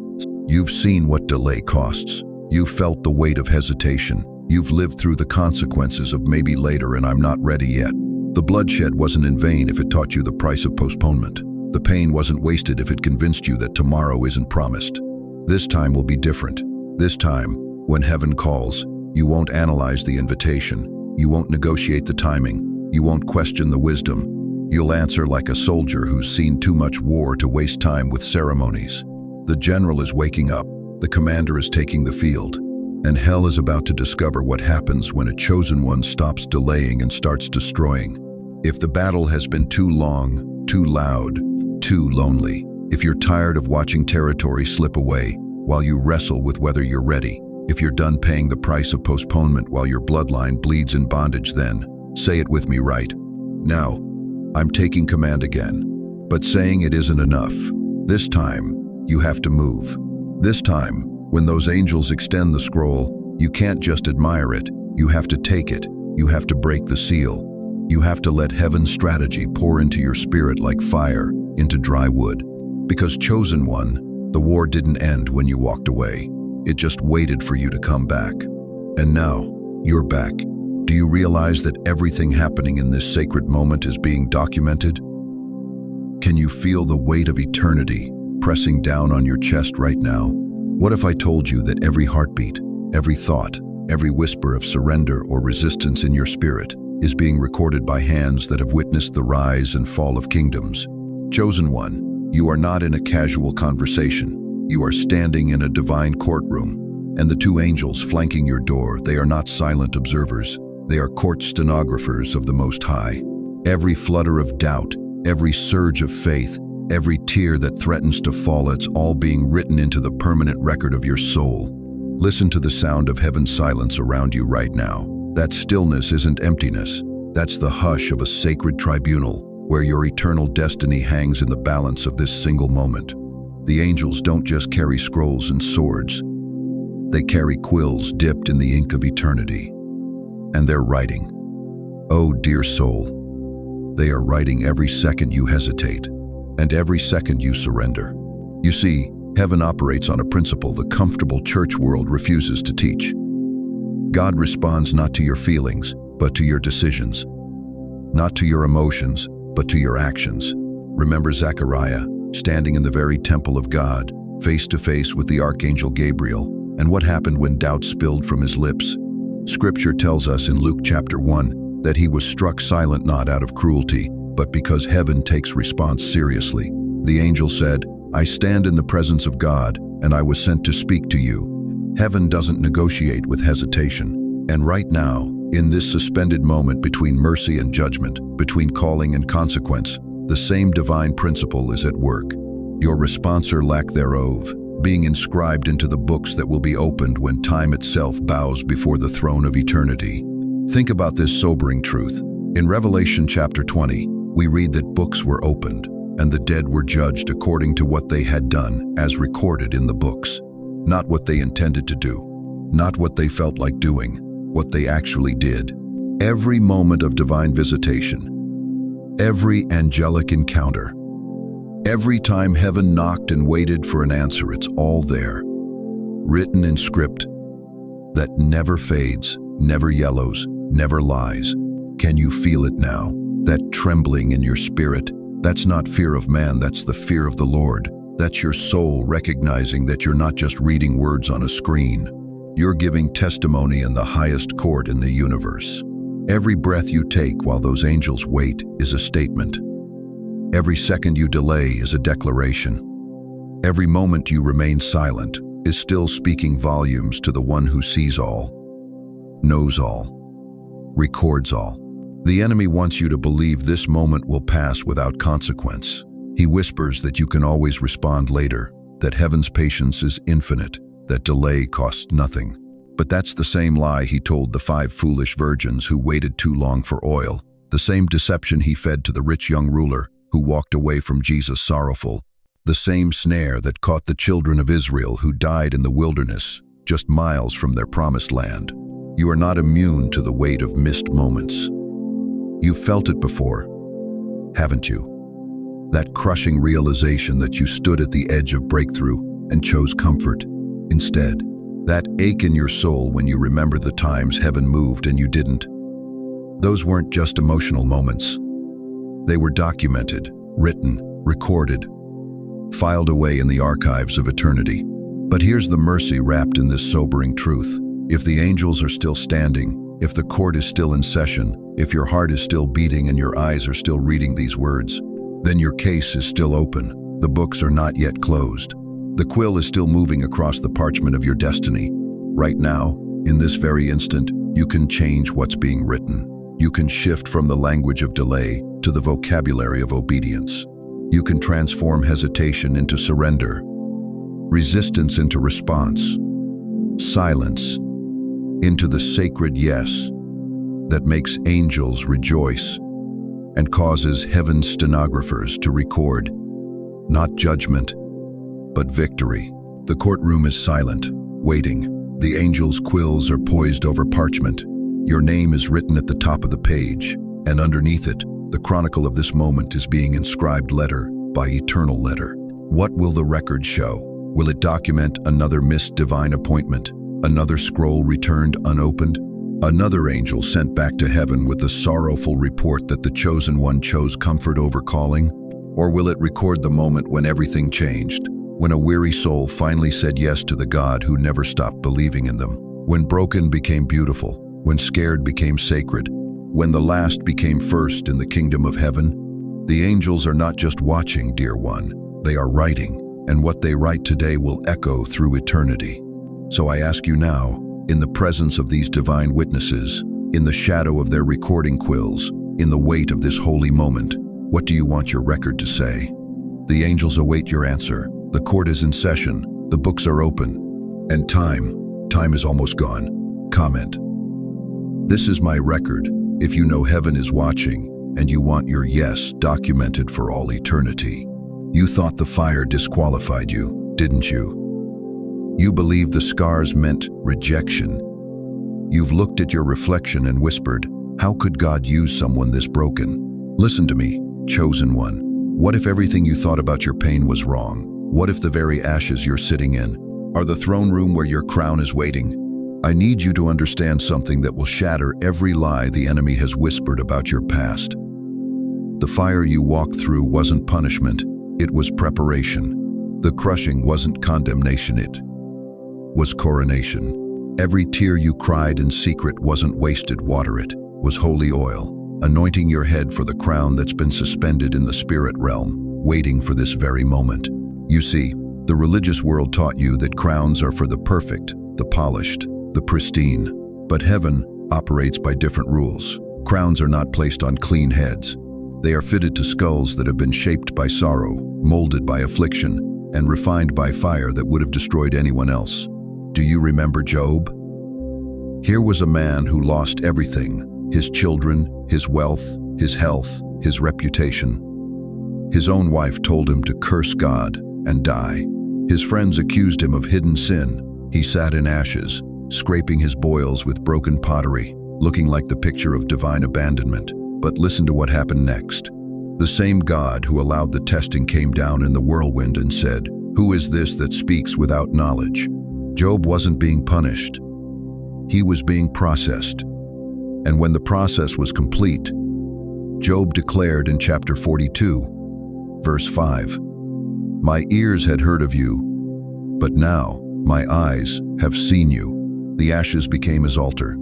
You've seen what delay costs. You've felt the weight of hesitation. You've lived through the consequences of maybe later and I'm not ready yet. The bloodshed wasn't in vain if it taught you the price of postponement. The pain wasn't wasted if it convinced you that tomorrow isn't promised. This time will be different. This time, when heaven calls, you won't analyze the invitation. You won't negotiate the timing. You won't question the wisdom. You'll answer like a soldier who's seen too much war to waste time with ceremonies. The general is waking up. The commander is taking the field. And hell is about to discover what happens when a chosen one stops delaying and starts destroying. If the battle has been too long, too loud, too lonely, if you're tired of watching territory slip away while you wrestle with whether you're ready, if you're done paying the price of postponement while your bloodline bleeds in bondage, then say it with me right now. I'm taking command again. But saying it isn't enough. This time, you have to move. This time, when those angels extend the scroll, you can't just admire it. You have to take it. You have to break the seal. You have to let heaven's strategy pour into your spirit like fire into dry wood. Because chosen one, the war didn't end when you walked away. It just waited for you to come back. And now, you're back. Do you realize that everything happening in this sacred moment is being documented? Can you feel the weight of eternity pressing down on your chest right now? What if I told you that every heartbeat, every thought, every whisper of surrender or resistance in your spirit is being recorded by hands that have witnessed the rise and fall of kingdoms? Chosen one, you are not in a casual conversation. You are standing in a divine courtroom, and the two angels flanking your door, they are not silent observers. They are court stenographers of the Most High. Every flutter of doubt, every surge of faith, every tear that threatens to fall, it's all being written into the permanent record of your soul. Listen to the sound of heaven's silence around you right now. That stillness isn't emptiness. That's the hush of a sacred tribunal where your eternal destiny hangs in the balance of this single moment. The angels don't just carry scrolls and swords. They carry quills dipped in the ink of eternity. And they're writing. Oh, dear soul, they are writing every second you hesitate and every second you surrender. You see, heaven operates on a principle the comfortable church world refuses to teach. God responds not to your feelings, but to your decisions. Not to your emotions, but to your actions. Remember Zechariah, standing in the very temple of God, face to face with the archangel Gabriel, and what happened when doubt spilled from his lips? Scripture tells us in Luke chapter 1 that he was struck silent not out of cruelty, but because heaven takes response seriously. The angel said, "I stand in the presence of God, and I was sent to speak to you." Heaven doesn't negotiate with hesitation. And right now, in this suspended moment between mercy and judgment, between calling and consequence, the same divine principle is at work. Your response or lack thereof, being inscribed into the books that will be opened when time itself bows before the throne of eternity. Think about this sobering truth. In Revelation chapter 20, we read that books were opened, and the dead were judged according to what they had done, as recorded in the books. Not what they intended to do, not what they felt like doing, what they actually did. Every moment of divine visitation, every angelic encounter, every time heaven knocked and waited for an answer, it's all there, written in script that never fades, never yellows, never lies. Can you feel it now? That trembling in your spirit? That's not fear of man, that's the fear of the Lord. That's your soul recognizing that you're not just reading words on a screen. You're giving testimony in the highest court in the universe. Every breath you take while those angels wait is a statement. Every second you delay is a declaration. Every moment you remain silent is still speaking volumes to the one who sees all, knows all, records all. The enemy wants you to believe this moment will pass without consequence. He whispers that you can always respond later, that heaven's patience is infinite, that delay costs nothing. But that's the same lie he told the 5 foolish virgins who waited too long for oil, the same deception he fed to the rich young ruler who walked away from Jesus sorrowful, the same snare that caught the children of Israel who died in the wilderness, just miles from their promised land. You are not immune to the weight of missed moments. You've felt it before, haven't you? That crushing realization that you stood at the edge of breakthrough and chose comfort instead. That ache in your soul when you remember the times heaven moved and you didn't. Those weren't just emotional moments. They were documented, written, recorded, filed away in the archives of eternity. But here's the mercy wrapped in this sobering truth. If the angels are still standing, if the court is still in session, if your heart is still beating and your eyes are still reading these words, then your case is still open. The books are not yet closed. The quill is still moving across the parchment of your destiny. Right now, in this very instant, you can change what's being written. You can shift from the language of delay to the vocabulary of obedience. You can transform hesitation into surrender, resistance into response, silence into the sacred yes that makes angels rejoice and causes heaven's stenographers to record not judgment, but victory. The courtroom is silent, waiting. The angels' quills are poised over parchment. Your name is written at the top of the page, and underneath it, the chronicle of this moment is being inscribed letter by eternal letter. What will the record show? Will it document another missed divine appointment, another scroll returned unopened, another angel sent back to heaven with the sorrowful report that the chosen one chose comfort over calling? Or will it record the moment when everything changed? When a weary soul finally said yes to the God who never stopped believing in them. When broken became beautiful. When scared became sacred. When the last became first in the kingdom of heaven. The angels are not just watching, dear one. They are writing. And what they write today will echo through eternity. So I ask you now, in the presence of these divine witnesses, in the shadow of their recording quills, in the weight of this holy moment, what do you want your record to say? The angels await your answer. The court is in session, the books are open, and time is almost gone. Comment. This is my record, if you know heaven is watching, and you want your yes documented for all eternity. You thought the fire disqualified you, didn't you? You believed the scars meant rejection. You've looked at your reflection and whispered, how could God use someone this broken? Listen to me, chosen one. What if everything you thought about your pain was wrong? What if the very ashes you're sitting in are the throne room where your crown is waiting? I need you to understand something that will shatter every lie the enemy has whispered about your past. The fire you walked through wasn't punishment, it was preparation. The crushing wasn't condemnation, it was coronation. Every tear you cried in secret wasn't wasted water, it was holy oil, anointing your head for the crown that's been suspended in the spirit realm, waiting for this very moment. You see, the religious world taught you that crowns are for the perfect, the polished, the pristine. But heaven operates by different rules. Crowns are not placed on clean heads. They are fitted to skulls that have been shaped by sorrow, molded by affliction, and refined by fire that would have destroyed anyone else. Do you remember Job? Here was a man who lost everything: his children, his wealth, his health, his reputation. His own wife told him to curse God and die. His friends accused him of hidden sin. He sat in ashes, scraping his boils with broken pottery, looking like the picture of divine abandonment. But listen to what happened next. The same God who allowed the testing came down in the whirlwind and said, "Who is this that speaks without knowledge?" Job wasn't being punished. He was being processed. And when the process was complete, Job declared in chapter 42, verse 5, "My ears had heard of you, but now my eyes have seen you." The ashes became his altar.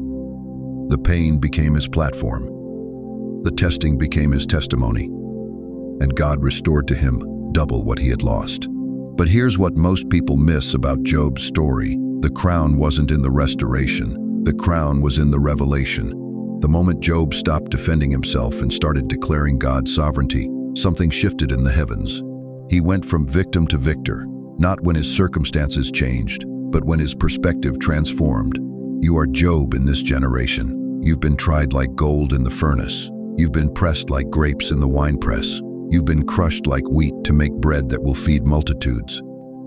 The pain became his platform. The testing became his testimony. And God restored to him double what he had lost. But here's what most people miss about Job's story. The crown wasn't in the restoration. The crown was in the revelation. The moment Job stopped defending himself and started declaring God's sovereignty, something shifted in the heavens. He went from victim to victor, not when his circumstances changed, but when his perspective transformed. You are Job in this generation. You've been tried like gold in the furnace. You've been pressed like grapes in the winepress. You've been crushed like wheat to make bread that will feed multitudes.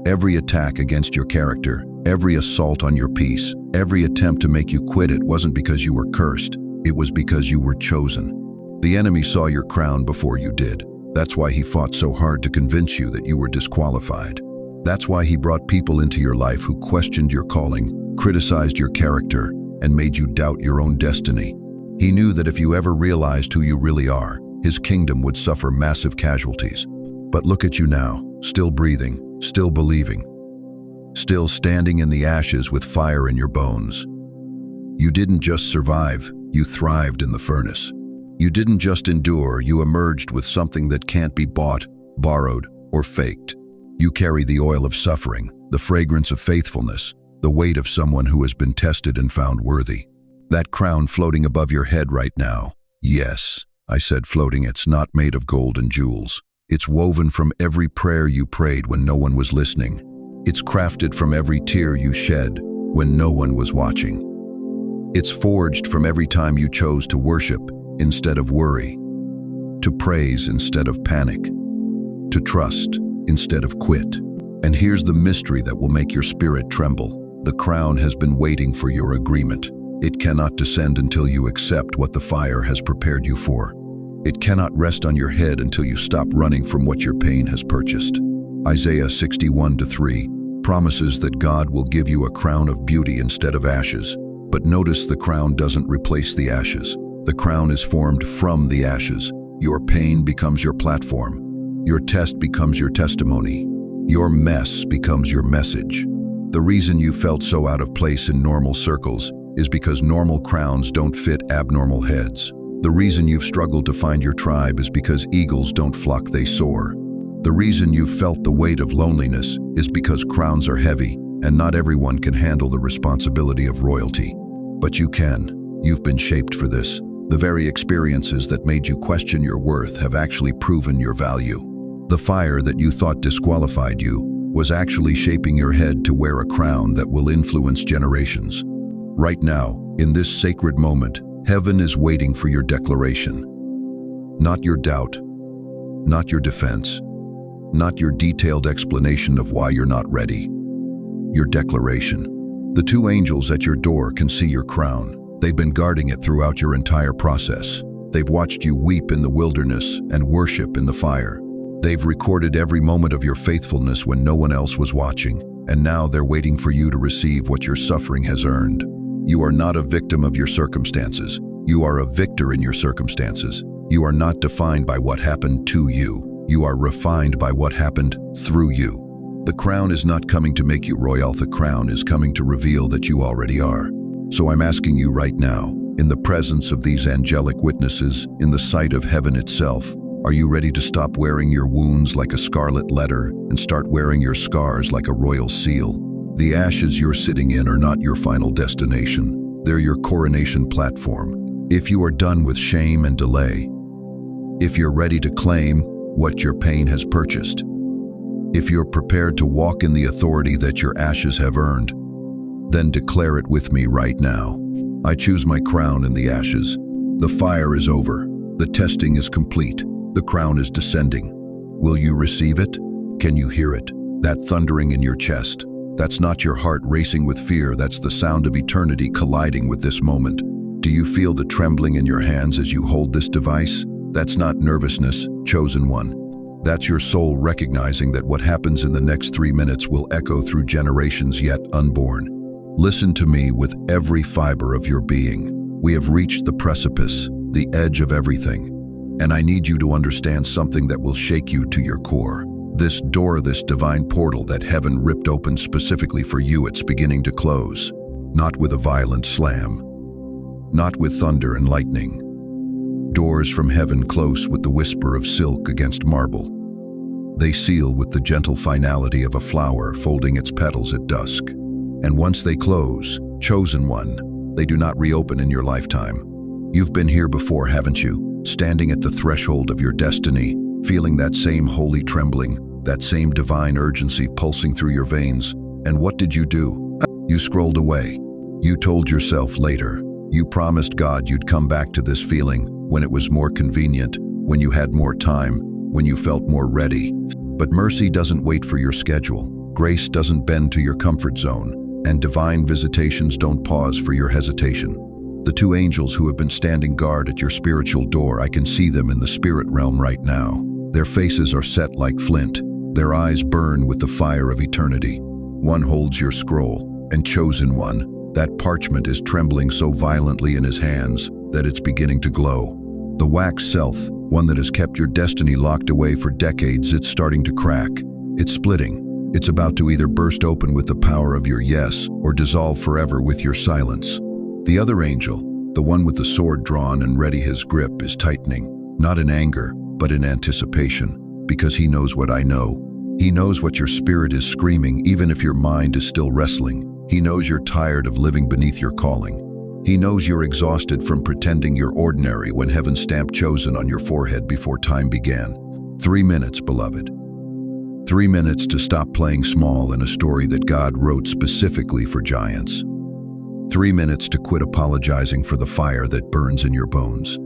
Every attack against your character, every assault on your peace, every attempt to make you quit it wasn't because you were cursed. It was because you were chosen. The enemy saw your crown before you did. That's why he fought so hard to convince you that you were disqualified. That's why he brought people into your life who questioned your calling, criticized your character, and made you doubt your own destiny. He knew that if you ever realized who you really are, his kingdom would suffer massive casualties. But look at you now, still breathing, still believing, still standing in the ashes with fire in your bones. You didn't just survive, you thrived in the furnace. You didn't just endure, you emerged with something that can't be bought, borrowed, or faked. You carry the oil of suffering, the fragrance of faithfulness, the weight of someone who has been tested and found worthy. That crown floating above your head right now. Yes, I said floating. It's not made of gold and jewels. It's woven from every prayer you prayed when no one was listening. It's crafted from every tear you shed when no one was watching. It's forged from every time you chose to worship instead of worry, to praise instead of panic, to trust instead of quit. And here's the mystery that will make your spirit tremble. The crown has been waiting for your agreement. It cannot descend until you accept what the fire has prepared you for. It cannot rest on your head until you stop running from what your pain has purchased. Isaiah 61:3 promises that God will give you a crown of beauty instead of ashes. But notice the crown doesn't replace the ashes. The crown is formed from the ashes. Your pain becomes your platform. Your test becomes your testimony. Your mess becomes your message. The reason you felt so out of place in normal circles is because normal crowns don't fit abnormal heads. The reason you've struggled to find your tribe is because eagles don't flock, they soar. The reason you've felt the weight of loneliness is because crowns are heavy, and not everyone can handle the responsibility of royalty. But you can. You've been shaped for this. The very experiences that made you question your worth have actually proven your value. The fire that you thought disqualified you was actually shaping your head to wear a crown that will influence generations. Right now, in this sacred moment, heaven is waiting for your declaration. Not your doubt, not your defense, not your detailed explanation of why you're not ready. Your declaration. The two angels at your door can see your crown. They've been guarding it throughout your entire process. They've watched you weep in the wilderness and worship in the fire. They've recorded every moment of your faithfulness when no one else was watching, and now they're waiting for you to receive what your suffering has earned. You are not a victim of your circumstances. You are a victor in your circumstances. You are not defined by what happened to you. You are refined by what happened through you. The crown is not coming to make you royal. The crown is coming to reveal that you already are. So I'm asking you right now, In the presence of these angelic witnesses, in the sight of heaven itself, are you ready to stop wearing your wounds like a scarlet letter and start wearing your scars like a royal seal? The ashes you're sitting in are not your final destination. They're your coronation platform. If you are done with shame and delay, if you're ready to claim what your pain has purchased, if you're prepared to walk in the authority that your ashes have earned, then declare it with me right now. I choose my crown in the ashes. The fire is over. The testing is complete. The crown is descending. Will you receive it? Can you hear it? That thundering in your chest. That's not your heart racing with fear. That's the sound of eternity colliding with this moment. Do you feel the trembling in your hands as you hold this device? That's not nervousness, chosen one. That's your soul recognizing that what happens in the next 3 minutes will echo through generations yet unborn. Listen to me with every fiber of your being. We have reached the precipice, the edge of everything. And I need you to understand something that will shake you to your core. This door, this divine portal that heaven ripped open specifically for you, it's beginning to close. Not with a violent slam. Not with thunder and lightning. Doors from heaven close with the whisper of silk against marble. They seal with the gentle finality of a flower folding its petals at dusk. And once they close, chosen one, they do not reopen in your lifetime. You've been here before, haven't you? Standing at the threshold of your destiny, feeling that same holy trembling, that same divine urgency pulsing through your veins. And what did you do? You scrolled away. You told yourself later. You promised God you'd come back to this feeling when it was more convenient, when you had more time, when you felt more ready. But mercy doesn't wait for your schedule. Grace doesn't bend to your comfort zone. And divine visitations don't pause for your hesitation. The two angels who have been standing guard at your spiritual door, I can see them in the spirit realm right now. Their faces are set like flint. Their eyes burn with the fire of eternity. One holds your scroll, and chosen one, that parchment is trembling so violently in his hands that it's beginning to glow. The wax self, one that has kept your destiny locked away for decades, it's starting to crack. It's splitting. It's about to either burst open with the power of your yes or dissolve forever with your silence. The other angel, the one with the sword drawn and ready his grip, is tightening, not in anger, but in anticipation, because he knows what I know. He knows what your spirit is screaming, even if your mind is still wrestling. He knows you're tired of living beneath your calling. He knows you're exhausted from pretending you're ordinary when heaven stamped chosen on your forehead before time began. 3 minutes, beloved. 3 minutes to stop playing small in a story that God wrote specifically for giants. 3 minutes to quit apologizing for the fire that burns in your bones.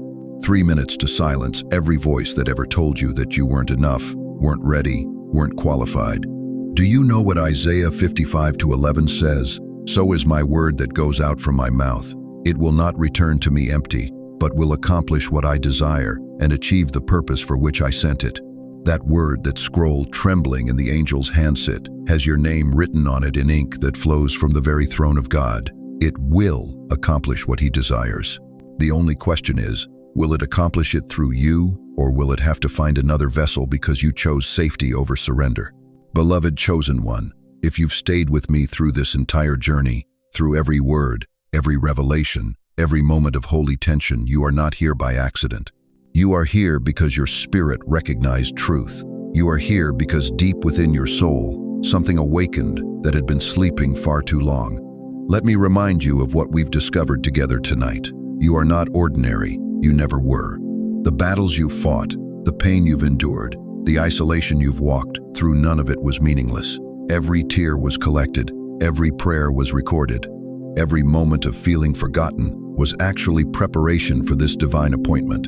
3 minutes to silence every voice that ever told you that you weren't enough, weren't ready, weren't qualified. Do you know what Isaiah 55:11 says? So is my word that goes out from my mouth. It will not return to me empty, but will accomplish what I desire and achieve the purpose for which I sent it. That word, that scroll trembling in the angel's handset, has your name written on it in ink that flows from the very throne of God. It will accomplish what he desires. The only question is, will it accomplish it through you, or will it have to find another vessel because you chose safety over surrender? Beloved chosen one, if you've stayed with me through this entire journey, through every word, every revelation, every moment of holy tension, you are not here by accident. You are here because your spirit recognized truth. You are here because deep within your soul, something awakened that had been sleeping far too long. Let me remind you of what we've discovered together tonight. You are not ordinary. You never were. The battles you've fought, the pain you've endured, the isolation you've walked through, none of it was meaningless. Every tear was collected. Every prayer was recorded. Every moment of feeling forgotten was actually preparation for this divine appointment.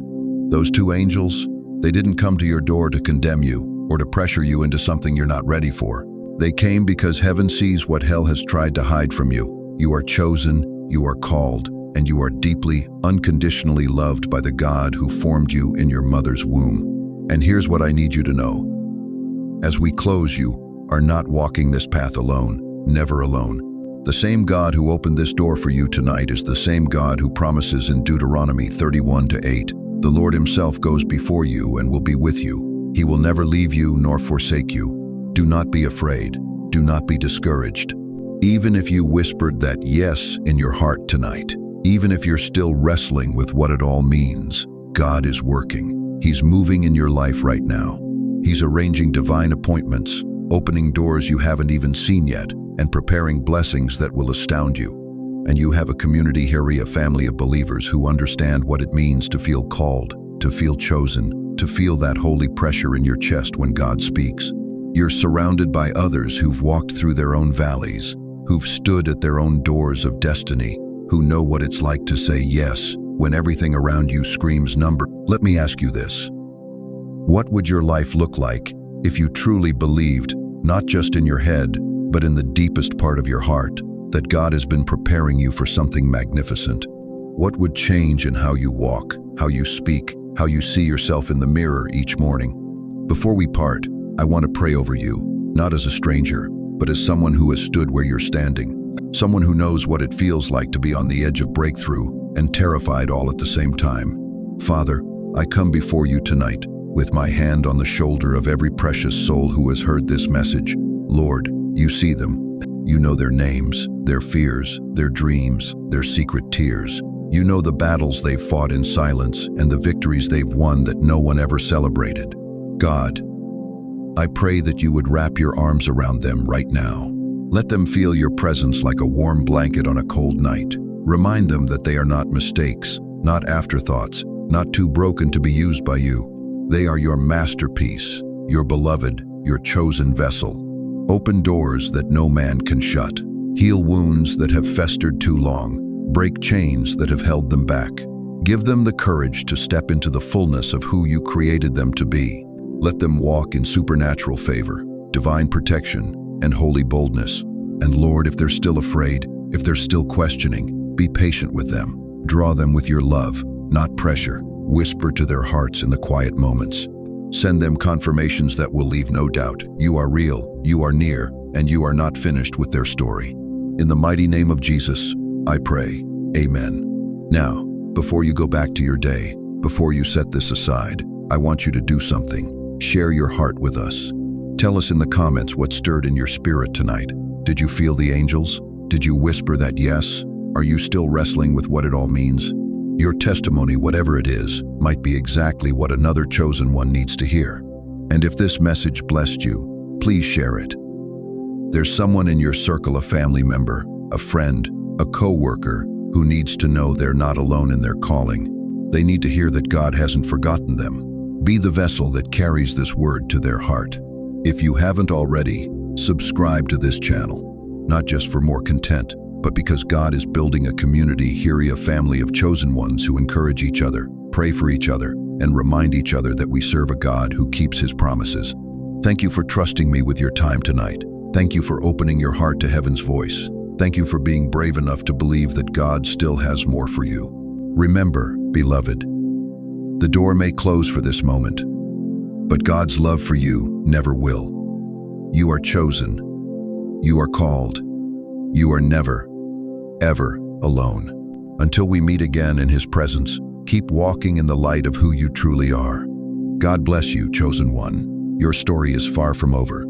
Those two angels, they didn't come to your door to condemn you or to pressure you into something you're not ready for. They came because heaven sees what hell has tried to hide from you. You are chosen, you are called, and you are deeply, unconditionally loved by the God who formed you in your mother's womb. And here's what I need you to know. As we close, you are not walking this path alone, never alone. The same God who opened this door for you tonight is the same God who promises in Deuteronomy 31:8, the Lord himself goes before you and will be with you. He will never leave you nor forsake you. Do not be afraid. Do not be discouraged. Even if you whispered that yes in your heart tonight, Even if you're still wrestling with what it all means, God is working. He's moving in your life right now. He's arranging divine appointments, opening doors you haven't even seen yet, and preparing blessings that will astound you. And you have a community here, a family of believers who understand what it means to feel called, to feel chosen, to feel that holy pressure in your chest when God speaks. You're surrounded by others who've walked through their own valleys, who've stood at their own doors of destiny, who know what it's like to say yes when everything around you screams number. Let me ask you this. What would your life look like if you truly believed, not just in your head, but in the deepest part of your heart, that God has been preparing you for something magnificent? What would change in how you walk, how you speak, how you see yourself in the mirror each morning? Before we part, I want to pray over you, not as a stranger, but as someone who has stood where you're standing, someone who knows what it feels like to be on the edge of breakthrough and terrified all at the same time. Father, I come before you tonight with my hand on the shoulder of every precious soul who has heard this message. Lord, you see them. You know their names, their fears, their dreams, their secret tears. You know the battles they've fought in silence and the victories they've won that no one ever celebrated. God, I pray that you would wrap your arms around them right now. Let them feel your presence like a warm blanket on a cold night. Remind them that they are not mistakes, not afterthoughts, not too broken to be used by you. They are your masterpiece, your beloved, your chosen vessel. Open doors that no man can shut. Heal wounds that have festered too long. Break chains that have held them back. Give them the courage to step into the fullness of who you created them to be. Let them walk in supernatural favor, divine protection, and holy boldness. And Lord, if they're still afraid, if they're still questioning, be patient with them. Draw them with your love, not pressure. Whisper to their hearts in the quiet moments. Send them confirmations that will leave no doubt. You are real, you are near, and you are not finished with their story. In the mighty name of Jesus, I pray. Amen. Now, before you go back to your day, before you set this aside, I want you to do something. Share your heart with us. Tell us in the comments what stirred in your spirit tonight. Did you feel the angels? Did you whisper that yes? Are you still wrestling with what it all means? Your testimony, whatever it is, might be exactly what another chosen one needs to hear. And if this message blessed you, please share it. There's someone in your circle, a family member, a friend, a co-worker, who needs to know they're not alone in their calling. They need to hear that God hasn't forgotten them. Be the vessel that carries this word to their heart. If you haven't already, subscribe to this channel, not just for more content, but because God is building a community here, a family of chosen ones who encourage each other, pray for each other, and remind each other that we serve a God who keeps his promises. Thank you for trusting me with your time tonight. Thank you for opening your heart to heaven's voice. Thank you for being brave enough to believe that God still has more for you. Remember, beloved, the door may close for this moment, but God's love for you never will. You are chosen. You are called. You are never, ever alone. Until we meet again in his presence, keep walking in the light of who you truly are. God bless you, chosen one. Your story is far from over.